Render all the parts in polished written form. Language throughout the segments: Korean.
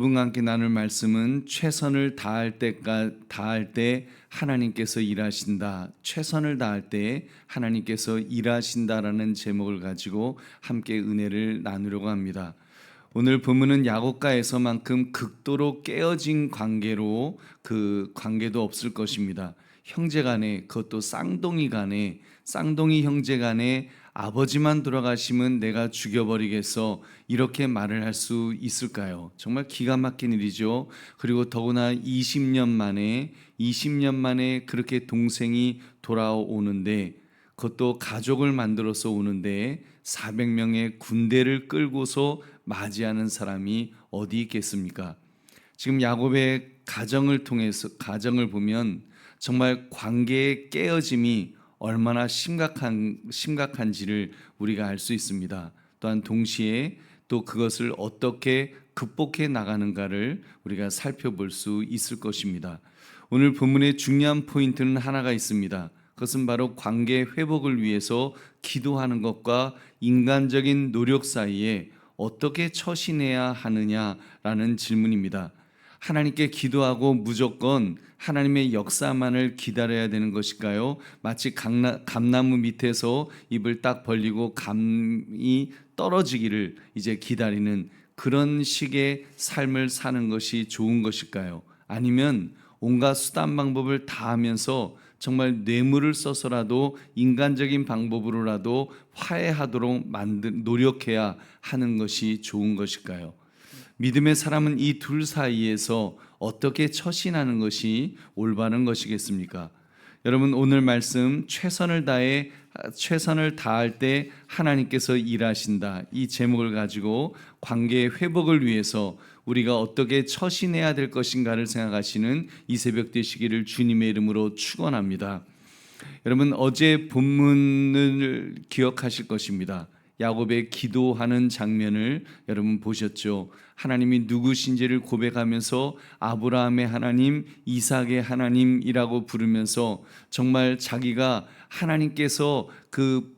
여러분과 함께 나눌 말씀은 최선을 다할 때 하나님께서 일하신다. 최선을 다할 때 하나님께서 일하신다라는 제목을 가지고 함께 은혜를 나누려고 합니다. 오늘 본문은 야곱과에서만큼 극도로 깨어진 관계로 그 관계도 없을 것입니다. 형제간에, 그것도 쌍둥이 형제간에 아버지만 돌아가시면 내가 죽여버리겠어, 이렇게 말을 할 수 있을까요? 정말 기가 막힌 일이죠. 그리고 더구나 20년 만에 그렇게 동생이 돌아오는데, 그것도 가족을 만들어서 오는데 400명의 군대를 끌고서 맞이하는 사람이 어디 있겠습니까? 지금 야곱의 가정을 보면 정말 관계의 깨어짐이 얼마나 심각한지를 우리가 알 수 있습니다. 또한 동시에 또 그것을 어떻게 극복해 나가는가를 우리가 살펴볼 수 있을 것입니다. 오늘 본문의 중요한 포인트는 하나가 있습니다. 그것은 바로 관계 회복을 위해서 기도하는 것과 인간적인 노력 사이에 어떻게 처신해야 하느냐라는 질문입니다. 하나님께 기도하고 무조건 하나님의 역사만을 기다려야 되는 것일까요? 마치 감나무 밑에서 입을 딱 벌리고 감이 떨어지기를 이제 기다리는 그런 식의 삶을 사는 것이 좋은 것일까요? 아니면 온갖 수단 방법을 다 하면서 정말 뇌물을 써서라도 인간적인 방법으로라도 화해하도록 노력해야 하는 것이 좋은 것일까요? 믿음의 사람은 이 둘 사이에서 어떻게 처신하는 것이 올바른 것이겠습니까? 여러분, 오늘 말씀 최선을 다할 때 하나님께서 일하신다, 이 제목을 가지고 관계의 회복을 위해서 우리가 어떻게 처신해야 될 것인가를 생각하시는 이 새벽 되시기를 주님의 이름으로 축원합니다. 여러분, 어제 본문을 기억하실 것입니다. 야곱의 기도하는 장면을 여러분 보셨죠? 하나님이 누구신지를 고백하면서 아브라함의 하나님, 이삭의 하나님이라고 부르면서 정말 자기가 하나님께서 그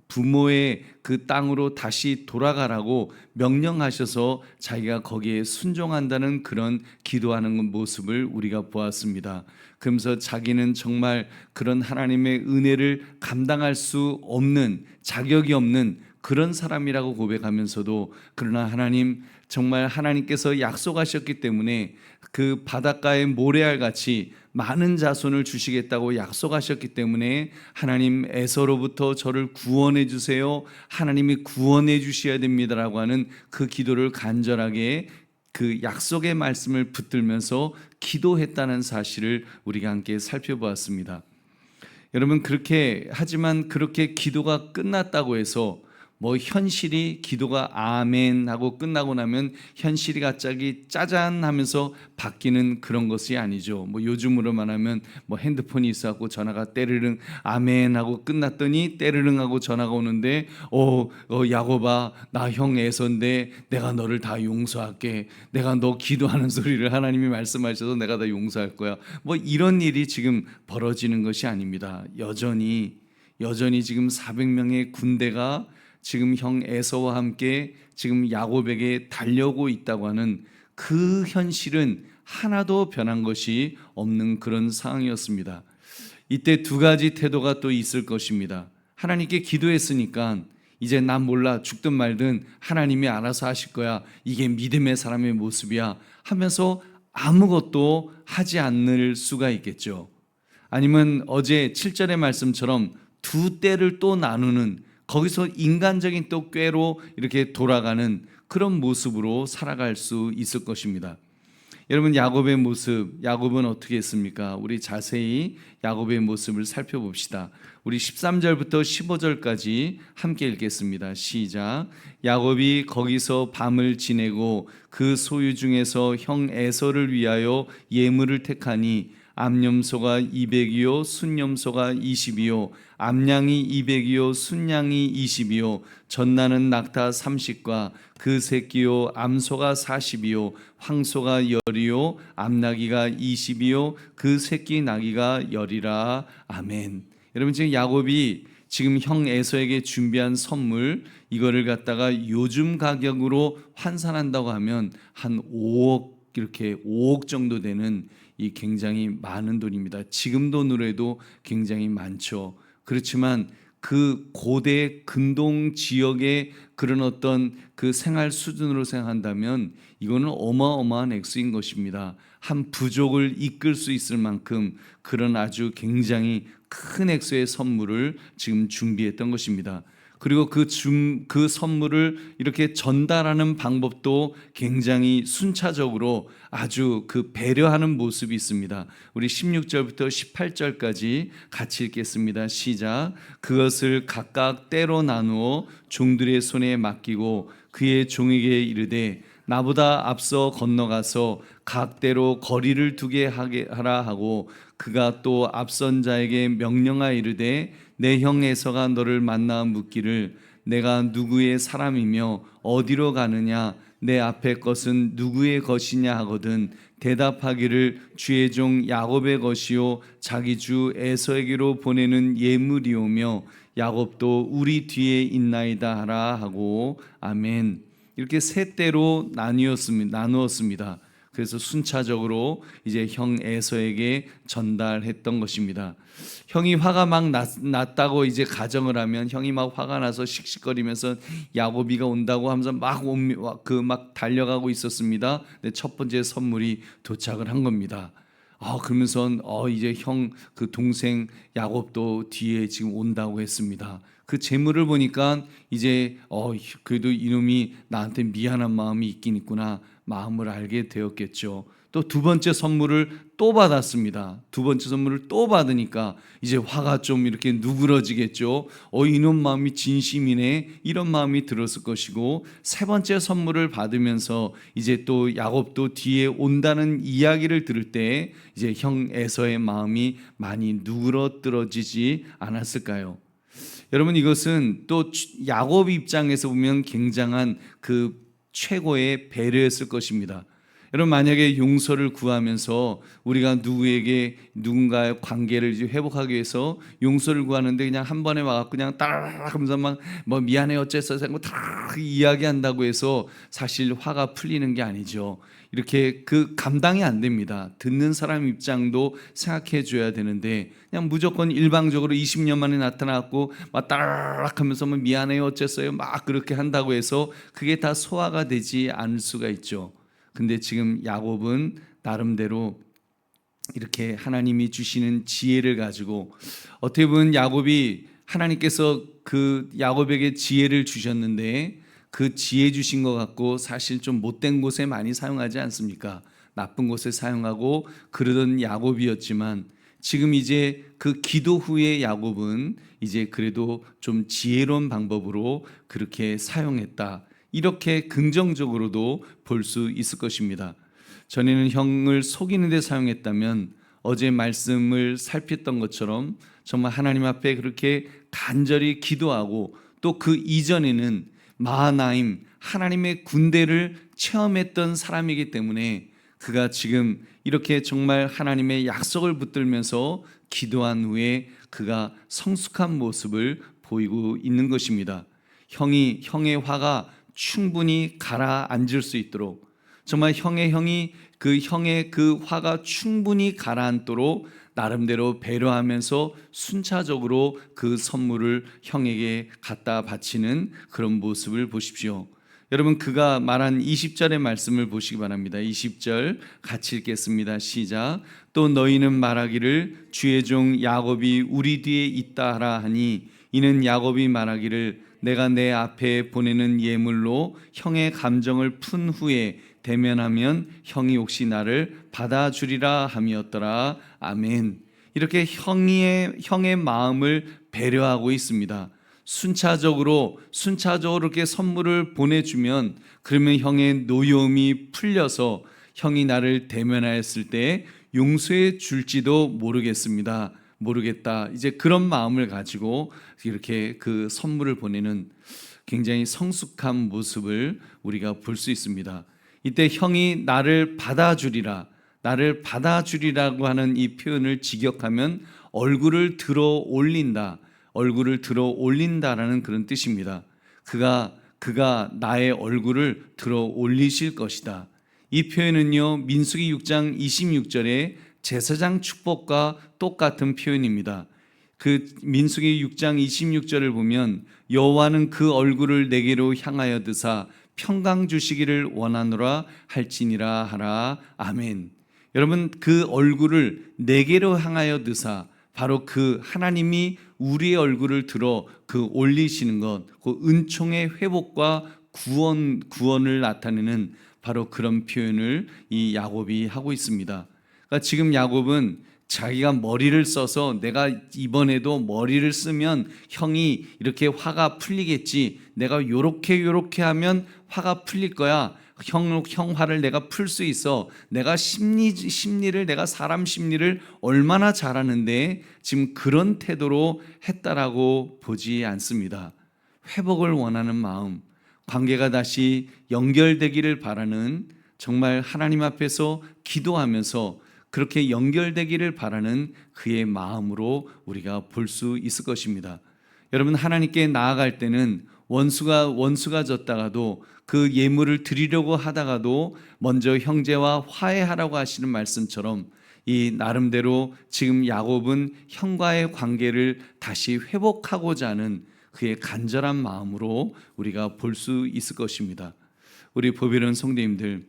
부모의 그 땅으로 다시 돌아가라고 명령하셔서 자기가 거기에 순종한다는 그런 기도하는 모습을 우리가 보았습니다. 그러면서 자기는 정말 그런 하나님의 은혜를 감당할 수 없는, 자격이 없는 그런 사람이라고 고백하면서도, 그러나 하나님, 정말 하나님께서 약속하셨기 때문에 그 바닷가의 모래알 같이 많은 자손을 주시겠다고 약속하셨기 때문에 하나님, 에서로부터 저를 구원해 주세요, 하나님이 구원해 주셔야 됩니다라고 하는 그 기도를 간절하게 그 약속의 말씀을 붙들면서 기도했다는 사실을 우리가 함께 살펴보았습니다. 여러분, 하지만 그렇게 기도가 끝났다고 해서 현실이, 기도가 아멘 하고 끝나고 나면 현실이 갑자기 짜잔 하면서 바뀌는 그런 것이 아니죠. 요즘으로 말하면 핸드폰이 있어갖고 전화가 때르릉 아멘 하고 끝났더니 때르릉 하고 전화가 오는데 야곱아, 나 형 에서인데 내가 너를 다 용서할게, 내가 너 기도하는 소리를 하나님이 말씀하셔서 내가 다 용서할 거야, 이런 일이 지금 벌어지는 것이 아닙니다. 여전히 지금 400명의 군대가 지금 형 에서와 함께 지금 야곱에게 달려오고 있다고 하는 그 현실은 하나도 변한 것이 없는 그런 상황이었습니다. 이때 두 가지 태도가 또 있을 것입니다. 하나님께 기도했으니까 이제 난 몰라, 죽든 말든 하나님이 알아서 하실 거야, 이게 믿음의 사람의 모습이야 하면서 아무것도 하지 않을 수가 있겠죠. 아니면 어제 7절의 말씀처럼 두 때를 또 나누는, 거기서 인간적인 또 꾀로 이렇게 돌아가는 그런 모습으로 살아갈 수 있을 것입니다. 여러분, 야곱의 모습, 야곱은 어떻게 했습니까? 우리 자세히 야곱의 모습을 살펴봅시다. 우리 13절부터 15절까지 함께 읽겠습니다. 시작. 야곱이 거기서 밤을 지내고 그 소유 중에서 형 에서를 위하여 예물을 택하니 암염소가 200이요 순염소가 20이요 암양이 200이요 순양이 20이요 젖나는 낙타 30과 그 새끼요 암소가 40이요 황소가 10이요 암나귀가 20이요 그 새끼 나귀가 10이라. 아멘. 여러분, 지금 야곱이 지금 형 에서에게 준비한 선물 이거를 갖다가 요즘 가격으로 환산한다고 하면 한 5억 이렇게 5억 정도 되는 이 굉장히 많은 돈입니다. 지금 돈으로 해도 굉장히 많죠. 그렇지만 그 고대 근동 지역의 그런 어떤 그 생활 수준으로 생각한다면 이거는 어마어마한 액수인 것입니다. 한 부족을 이끌 수 있을 만큼 그런 아주 굉장히 큰 액수의 선물을 지금 준비했던 것입니다. 그리고 그 선물을 이렇게 전달하는 방법도 굉장히 순차적으로 아주 그 배려하는 모습이 있습니다. 우리 16절부터 18절까지 같이 읽겠습니다. 시작. 그것을 각각 때로 나누어 종들의 손에 맡기고 그의 종에게 이르되 나보다 앞서 건너가서 각대로 거리를 두게 하라 하고 그가 또 앞선 자에게 명령하여 이르되 내 형 에서가 너를 만나 묻기를 내가 누구의 사람이며 어디로 가느냐 내 앞에 것은 누구의 것이냐 하거든 대답하기를 주의 종 야곱의 것이요 자기 주 에서에게로 보내는 예물이오며 야곱도 우리 뒤에 있나이다 하라 하고 아멘. 이렇게 세 때로 나누었습니다. 그래서 순차적으로 이제 형 에서에게 전달했던 것입니다. 형이 화가 막 났다고 이제 가정을 하면 형이 막 화가 나서 씩씩거리면서 야곱이가 온다고 하면서 막 달려가고 있었습니다. 근데 첫 번째 선물이 도착을 한 겁니다. 그러면서 이제 형 그 동생 야곱도 뒤에 지금 온다고 했습니다. 그 재물을 보니까 이제 그래도 이놈이 나한테 미안한 마음이 있긴 있구나 마음을 알게 되었겠죠. 또 두 번째 선물을 또 받았습니다. 두 번째 선물을 또 받으니까 이제 화가 좀 이렇게 누그러지겠죠. 이놈 마음이 진심이네 이런 마음이 들었을 것이고 세 번째 선물을 받으면서 이제 또 야곱도 뒤에 온다는 이야기를 들을 때 이제 형 에서의 마음이 많이 누그러뜨러지지 않았을까요? 여러분 이것은 또 야곱 입장에서 보면 굉장한 그 최고의 배려였을 것입니다. 여러분 만약에 용서를 구하면서 우리가 누군가의 관계를 회복하기 위해서 용서를 구하는데 그냥 한 번에 와갖고 그냥 따라락 하면서 막 뭐 미안해 어째서 다 이야기한다고 해서 사실 화가 풀리는 게 아니죠. 이렇게 그 감당이 안 됩니다. 듣는 사람 입장도 생각해 줘야 되는데 그냥 무조건 일방적으로 20년 만에 나타났고 막 따라락 하면서 뭐 미안해요 어째서요 막 그렇게 한다고 해서 그게 다 소화가 되지 않을 수가 있죠. 근데 지금 야곱은 나름대로 이렇게 하나님이 주시는 지혜를 가지고 어떻게 보면 야곱이 하나님께서 그 야곱에게 지혜를 주셨는데 그 지혜 주신 것 같고 사실 좀 못된 곳에 많이 사용하지 않습니까? 나쁜 곳에 사용하고 그러던 야곱이었지만 지금 이제 그 기도 후에 야곱은 이제 그래도 좀 지혜로운 방법으로 그렇게 사용했다. 이렇게 긍정적으로도 볼 수 있을 것입니다. 전에는 형을 속이는 데 사용했다면 어제 말씀을 살폈던 것처럼 정말 하나님 앞에 그렇게 간절히 기도하고 또 그 이전에는 마하나임 하나님의 군대를 체험했던 사람이기 때문에 그가 지금 이렇게 정말 하나님의 약속을 붙들면서 기도한 후에 그가 성숙한 모습을 보이고 있는 것입니다. 형의 화가 충분히 가라앉을 수 있도록 정말 형의 그 화가 충분히 가라앉도록 나름대로 배려하면서 순차적으로 그 선물을 형에게 갖다 바치는 그런 모습을 보십시오. 여러분 그가 말한 20절의 말씀을 보시기 바랍니다. 20절 같이 읽겠습니다. 시작. 또 너희는 말하기를 주의 종 야곱이 우리 뒤에 있다 하라 하니 이는 야곱이 말하기를 내가 내 앞에 보내는 예물로 형의 감정을 푼 후에 대면하면 형이 혹시 나를 받아주리라 함이었더라. 아멘. 이렇게 형의 마음을 배려하고 있습니다. 순차적으로 이렇게 선물을 보내주면 그러면 형의 노여움이 풀려서 형이 나를 대면하였을 때 용서해 줄지도 모르겠다. 이제 그런 마음을 가지고 이렇게 그 선물을 보내는 굉장히 성숙한 모습을 우리가 볼 수 있습니다. 이때 형이 나를 받아주리라고 하는 이 표현을 직역하면 얼굴을 들어 올린다. 얼굴을 들어 올린다라는 그런 뜻입니다. 그가 나의 얼굴을 들어 올리실 것이다. 이 표현은요, 민수기 6장 26절에 제사장 축복과 똑같은 표현입니다. 그 민수기 6장 26절을 보면 여호와는 그 얼굴을 내게로 향하여 드사 평강 주시기를 원하노라 할지니라 하라. 아멘. 여러분, 그 얼굴을 내게로 향하여 드사, 바로 그 하나님이 우리의 얼굴을 들어 그 올리시는 것, 그 은총의 회복과 구원을 나타내는 바로 그런 표현을 이 야곱이 하고 있습니다. 그러니까 지금 야곱은 자기가 머리를 써서 내가 이번에도 머리를 쓰면 형이 이렇게 화가 풀리겠지, 내가 요렇게 하면 화가 풀릴 거야, 형 화를 내가 풀 수 있어, 내가 심리를 내가 사람 심리를 얼마나 잘 아는데 지금 그런 태도로 했다라고 보지 않습니다. 회복을 원하는 마음, 관계가 다시 연결되기를 바라는, 정말 하나님 앞에서 기도하면서 그렇게 연결되기를 바라는 그의 마음으로 우리가 볼 수 있을 것입니다. 여러분, 하나님께 나아갈 때는 원수가 졌다가도 그 예물을 드리려고 하다가도 먼저 형제와 화해하라고 하시는 말씀처럼 이 나름대로 지금 야곱은 형과의 관계를 다시 회복하고자 하는 그의 간절한 마음으로 우리가 볼 수 있을 것입니다. 우리 보배로운 성도님들,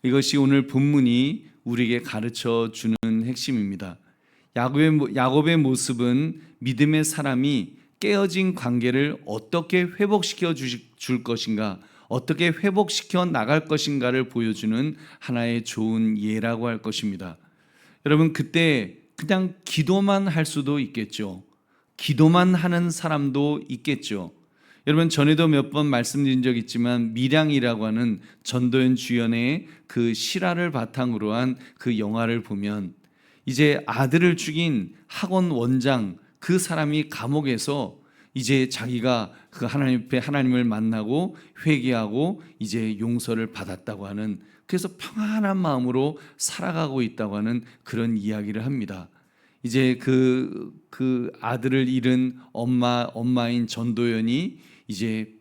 이것이 오늘 본문이 우리에게 가르쳐 주는 핵심입니다. 야곱의 모습은 믿음의 사람이 깨어진 관계를 어떻게 회복시켜 줄 것인가, 어떻게 회복시켜 나갈 것인가를 보여주는 하나의 좋은 예라고 할 것입니다. 여러분, 그때 그냥 기도만 할 수도 있겠죠. 기도만 하는 사람도 있겠죠. 여러분, 전에도 몇 번 말씀드린 적 있지만 밀양이라고 하는 전도연 주연의 그 실화를 바탕으로 한 그 영화를 보면 이제 아들을 죽인 학원 원장, 그 사람이 감옥에서 이제 자기가 그 하나님을 만나고 회개하고 이제 용서를 받았다고 하는, 그래서 평안한 마음으로 살아가고 있다고 하는 그런 이야기를 합니다. 이제 그 아들을 잃은 엄마인 전도연이 이제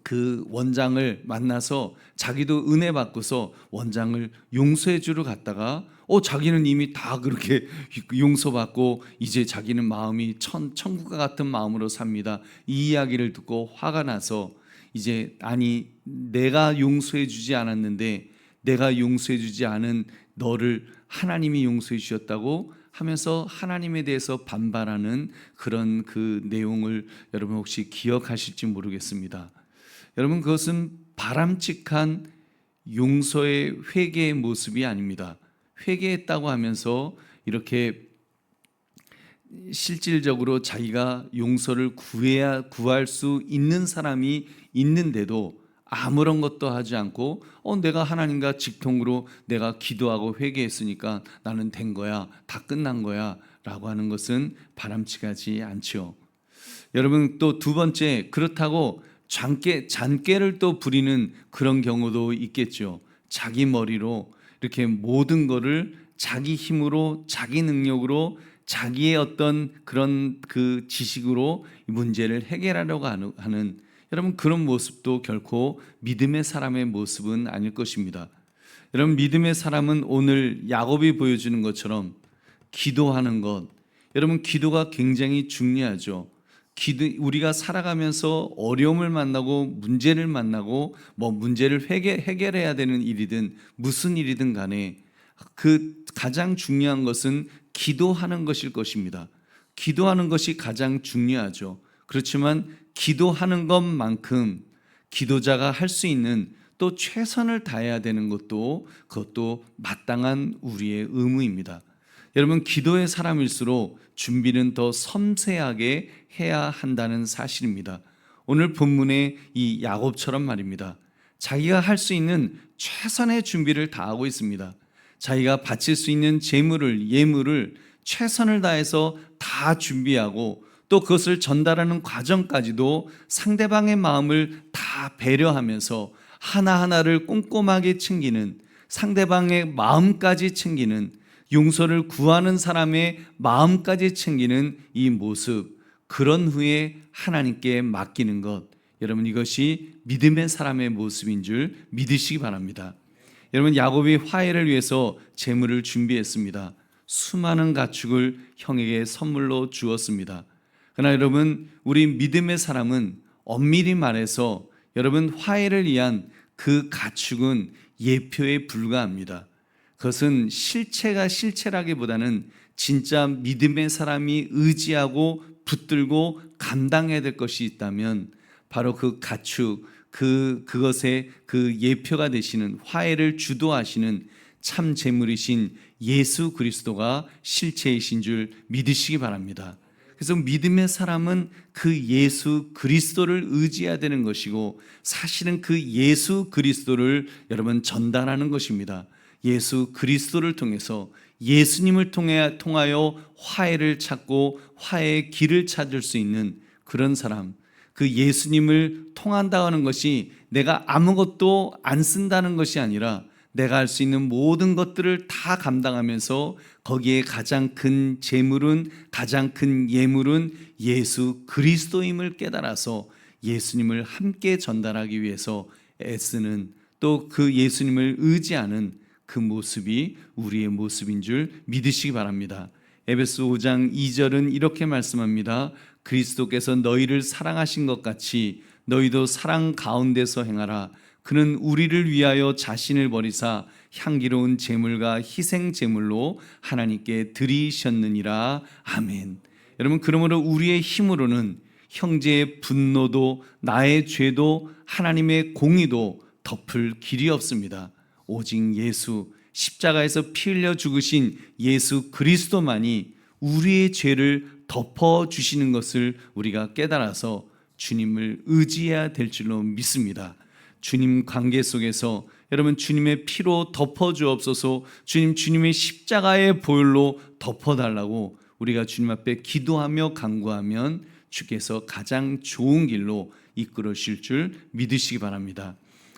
그 원장을 만나서 자기도 은혜 받고서 원장을 용서해 주러 갔다가 자기는 이미 다 그렇게 용서받고 이제 자기는 마음이 천국과 같은 마음으로 삽니다. 이 이야기를 듣고 화가 나서 이제 아니, 내가 용서해 주지 않았는데 내가 용서해 주지 않은 너를 하나님이 용서해 주셨다고 하면서 하나님에 대해서 반발하는 그런 그 내용을 여러분 혹시 기억하실지 모르겠습니다. 여러분, 그것은 바람직한 용서의 회개의 모습이 아닙니다. 회개했다고 하면서 이렇게 실질적으로 자기가 용서를 구할 수 있는 사람이 있는데도 아무런 것도 하지 않고 내가 하나님과 직통으로 내가 기도하고 회개했으니까 나는 된 거야, 다 끝난 거야 라고 하는 것은 바람직하지 않죠. 여러분, 또 두 번째, 그렇다고 잔꾀를 또 부리는 그런 경우도 있겠죠. 자기 머리로 이렇게 모든 거를 자기 힘으로, 자기 능력으로, 자기의 어떤 그런 그 지식으로 문제를 해결하려고 하는, 여러분, 그런 모습도 결코 믿음의 사람의 모습은 아닐 것입니다. 여러분, 믿음의 사람은 오늘 야곱이 보여주는 것처럼 기도하는 것, 여러분, 기도가 굉장히 중요하죠. 우리가 살아가면서 어려움을 만나고 문제를 만나고 문제를 해결해야 되는 일이든 무슨 일이든 간에 그 가장 중요한 것은 기도하는 것일 것입니다. 기도하는 것이 가장 중요하죠. 그렇지만 기도하는 것만큼 기도자가 할 수 있는 또 최선을 다해야 되는 그것도 마땅한 우리의 의무입니다. 여러분, 기도의 사람일수록 준비는 더 섬세하게 해야 한다는 사실입니다. 오늘 본문의 이 야곱처럼 말입니다. 자기가 할 수 있는 최선의 준비를 다하고 있습니다. 자기가 바칠 수 있는 예물을 최선을 다해서 다 준비하고 또 그것을 전달하는 과정까지도 상대방의 마음을 다 배려하면서 하나하나를 꼼꼼하게 챙기는, 상대방의 마음까지 챙기는, 용서를 구하는 사람의 마음까지 챙기는 이 모습, 그런 후에 하나님께 맡기는 것, 여러분 이것이 믿음의 사람의 모습인 줄 믿으시기 바랍니다. 여러분 야곱이 화해를 위해서 재물을 준비했습니다. 수많은 가축을 형에게 선물로 주었습니다. 그러나 여러분 우리 믿음의 사람은 엄밀히 말해서 여러분 화해를 위한 그 가축은 예표에 불과합니다. 그것은 실체가 실체라기보다는 진짜 믿음의 사람이 의지하고 붙들고 감당해야 될 것이 있다면 바로 그 가축, 그것의 그 예표가 되시는 화해를 주도하시는 참 제물이신 예수 그리스도가 실체이신 줄 믿으시기 바랍니다. 그래서 믿음의 사람은 그 예수 그리스도를 의지해야 되는 것이고 사실은 그 예수 그리스도를 여러분 전달하는 것입니다. 예수 그리스도를 통해서 예수님을 통하여 화해를 찾고 화해의 길을 찾을 수 있는 그런 사람, 그 예수님을 통한다는 것이 내가 아무것도 안 쓴다는 것이 아니라 내가 할 수 있는 모든 것들을 다 감당하면서 거기에 가장 큰 재물은, 가장 큰 예물은 예수 그리스도임을 깨달아서 예수님을 함께 전달하기 위해서 애쓰는, 또 그 예수님을 의지하는 그 모습이 우리의 모습인 줄 믿으시기 바랍니다. 에베소 5장 2절은 이렇게 말씀합니다. 그리스도께서 너희를 사랑하신 것 같이 너희도 사랑 가운데서 행하라. 그는 우리를 위하여 자신을 버리사 향기로운 제물과 희생 제물로 하나님께 드리셨느니라. 아멘. 여러분 그러므로 우리의 힘으로는 형제의 분노도 나의 죄도 하나님의 공의도 덮을 길이 없습니다. 오직 예수, 십자가에서 피 흘려 죽으신 예수 그리스도만이 우리의 죄를 덮어주시는 것을 우리가 깨달아서 주님을 의지해야 될 줄로 믿습니다. 주님 관계 속에서 여러분 주님의 피로 덮어주옵소서. 주님의 십자가의 보혈로 덮어달라고 우리가 주님 앞에 기도하며 간구하면 주께서 가장 좋은 길로 이끌으실 줄 믿으시기 바랍니다.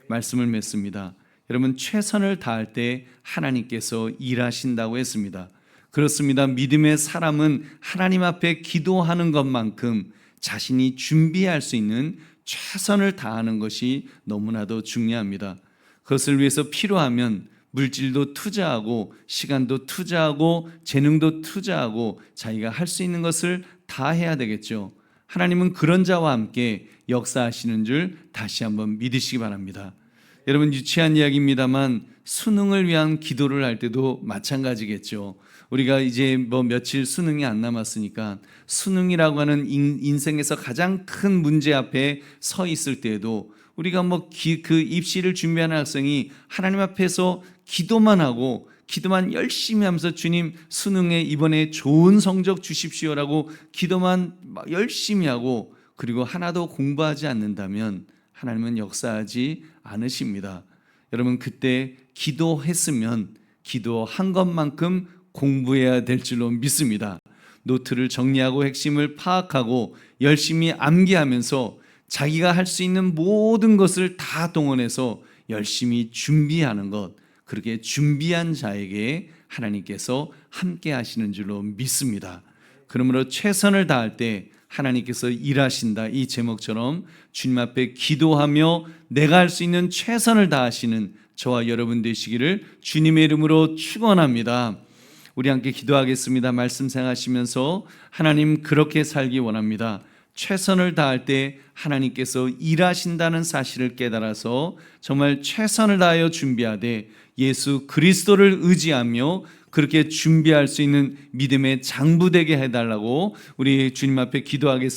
말씀을 맺습니다. 여러분 최선을 다할 때 하나님께서 일하신다고 했습니다. 그렇습니다. 믿음의 사람은 하나님 앞에 기도하는 것만큼 자신이 준비할 수 있는 최선을 다하는 것이 너무나도 중요합니다. 그것을 위해서 필요하면 물질도 투자하고 시간도 투자하고 재능도 투자하고 자기가 할 수 있는 것을 다 해야 되겠죠. 하나님은 그런 자와 함께 역사하시는 줄 다시 한번 믿으시기 바랍니다. 여러분 유치한 이야기입니다만 수능을 위한 기도를 할 때도 마찬가지겠죠. 우리가 이제 며칠 수능이 안 남았으니까 수능이라고 하는 인생에서 가장 큰 문제 앞에 서 있을 때에도 우리가 그 입시를 준비하는 학생이 하나님 앞에서 기도만 하고 기도만 열심히 하면서 주님 수능에 이번에 좋은 성적 주십시오라고 기도만 열심히 하고 그리고 하나도 공부하지 않는다면 하나님은 역사하지 않으십니다. 여러분 그때 기도했으면 기도한 것만큼 공부해야 될 줄로 믿습니다. 노트를 정리하고 핵심을 파악하고 열심히 암기하면서 자기가 할 수 있는 모든 것을 다 동원해서 열심히 준비하는 것, 그렇게 준비한 자에게 하나님께서 함께 하시는 줄로 믿습니다. 그러므로 최선을 다할 때 하나님께서 일하신다, 이 제목처럼 주님 앞에 기도하며 내가 할 수 있는 최선을 다하시는 저와 여러분 되시기를 주님의 이름으로 축원합니다. 우리 함께 기도하겠습니다. 말씀 생각하시면서 하나님 그렇게 살기 원합니다. 최선을 다할 때 하나님께서 일하신다는 사실을 깨달아서 정말 최선을 다하여 준비하되 예수 그리스도를 의지하며 그렇게 준비할 수 있는 믿음의 장부되게 해달라고 우리 주님 앞에 기도하겠습니다.